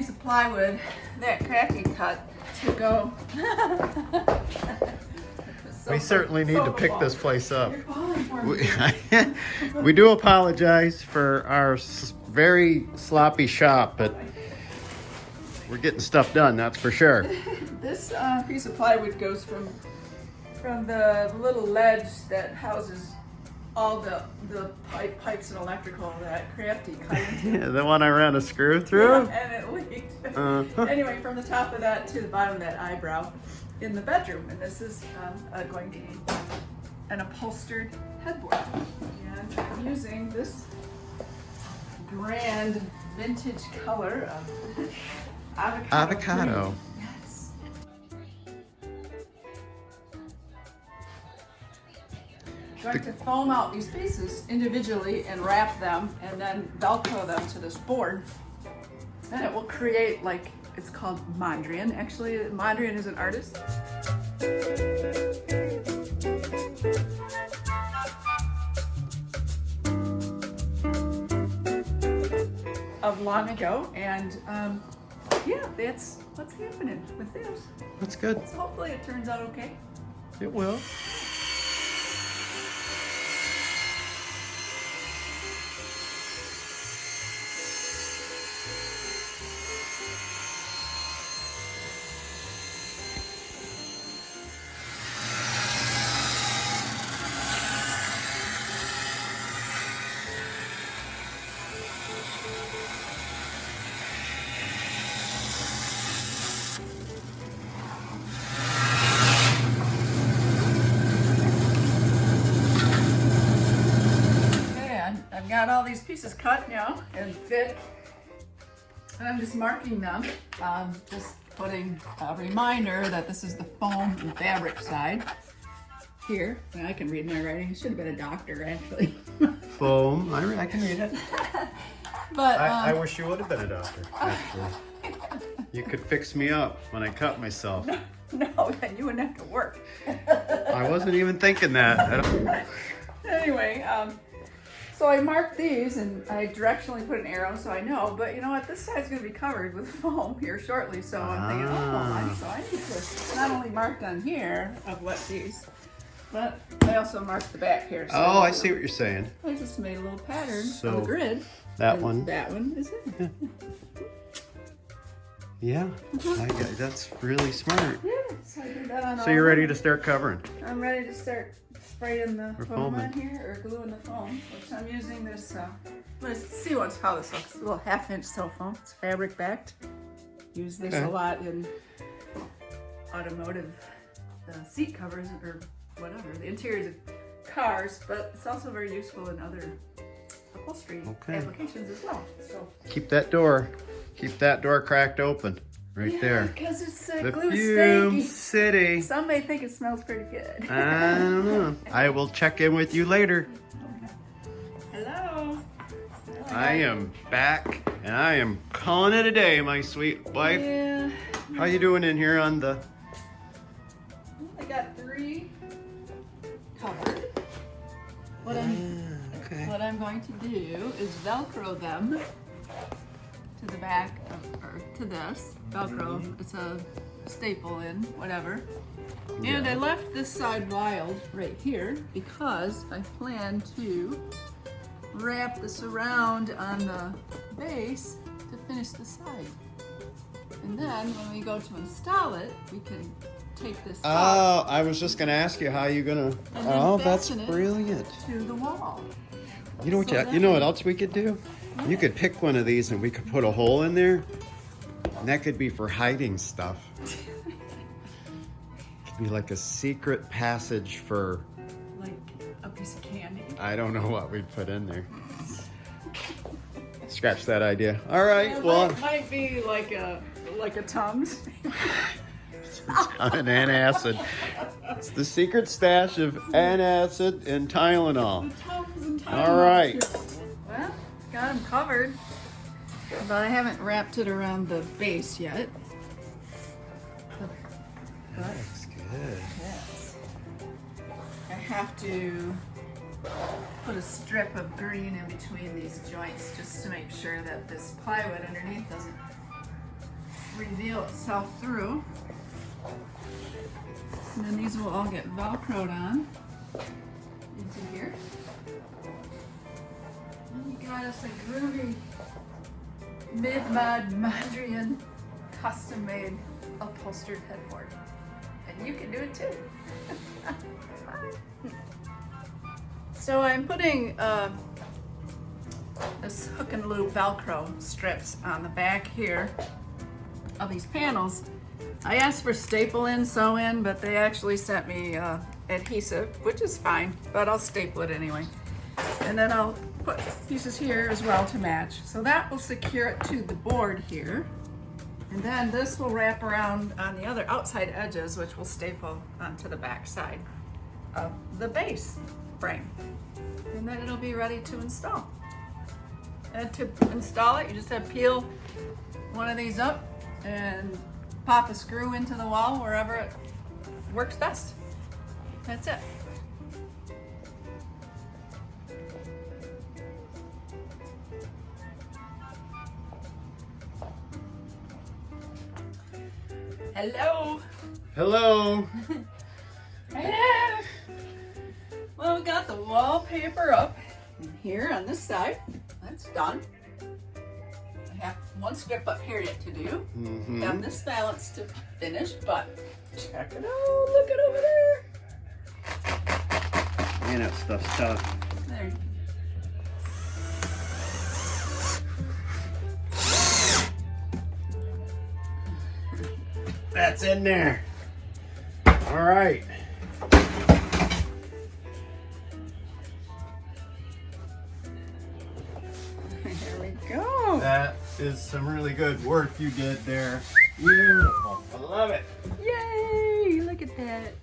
piece of plywood that Crafty cut to go. We certainly need to pick this place up. You're falling for me. We do apologize for our very sloppy shop, but we're getting stuff done, that's for sure. This piece of plywood goes from the little ledge that houses all the pipes and electrical that Crafty cut into. Yeah, the one I ran a screw through? Yeah, and it leaked. Anyway, from the top of that to the bottom of that eyebrow in the bedroom. And this is going to be an upholstered headboard. And I'm using this grand vintage color of avocado. Green. Yes. I'm going to foam out these pieces individually and wrap them and then Velcro them to this board. And it will create, like, it's called Mondrian. Actually, Mondrian is an artist. Of long ago, and yeah, that's what's happening with this. That's good. So hopefully it turns out okay. It will. I've got all these pieces cut now and fit, and I'm just marking them, just putting a reminder that this is the foam and fabric side here. And I can read my writing. I should have been a doctor, actually. Foam, I can read it. But I wish you would have been a doctor, actually. You could fix me up when I cut myself. No, then you wouldn't have to work. I wasn't even thinking that. Anyway, so I marked these and I directionally put an arrow so I know, but you know what, this side's going to be covered with foam here shortly, so I'm thinking, I need to not only mark on here of what these, but I also marked the back here. So I see what you're saying. I just made a little pattern So, on the grid. That one. That one is it. Yeah, that's really smart. Yeah, so I did that on all So you're of ready them. to start covering? I'm ready to start spraying the Or foam foaming. on here, or gluing the foam, which I'm using this, let's see how this looks. A little 1/2-inch silk foam, it's fabric backed. Use this a lot in automotive seat covers or whatever, the interiors of cars, but it's also very useful in other upholstery applications as well. So Keep that door cracked open right there. Because it's The glue Fume stanky. City. Some may think it smells pretty good. I don't know. I will check in with you later. Hello. I am back and I am calling it a day, my sweet wife. Yeah. How you doing in here on the... I got 3 covered. What I'm going to do is Velcro them to the back or to this. Velcro, it's a staple in, whatever. And I left this side wild right here because I plan to wrap this around on the base to finish the side. And then when we go to install it, we can take this up I was just gonna ask you how you gonna... and then that's fasten it brilliant. to the wall. You know what? So You know what else we could do? You could pick one of these and we could put a hole in there, and that could be for hiding stuff. It could be like a secret passage for... Like a piece of candy. I don't know what we'd put in there. Scratch that idea. All right, well... It might be like a Tums. An antacid. It's the secret stash of antacid and Tylenol. The Tums and All right. Well, got them covered, but I haven't wrapped it around the base yet. That looks good. Yes. I have to put a strip of green in between these joints just to make sure that this plywood underneath doesn't reveal itself through. And then these will all get Velcroed on into here. And we got us a groovy mid-mod Mondrian custom-made upholstered headboard. And you can do it too. So I'm putting this hook and loop Velcro strips on the back here of these panels. I asked for staple in, sew in, but they actually sent me adhesive, which is fine, but I'll staple it anyway. And then I'll put pieces here as well to match. So that will secure it to the board here. And then this will wrap around on the other outside edges, which will staple onto the back side of the base frame. And then it'll be ready to install. And to install it, you just have to peel one of these up and pop a screw into the wall wherever it works best. That's it. Hello. Hello. Hello. Well, we got the wallpaper up here on this side. That's done. I have one strip up here yet to do. Have this balance to finish, but check it out. Look at over there. Man, that stuff's tough. There. That's in there. All right. Here we go. That is some really good work you did there. Beautiful. I love it. Yay! Look at that.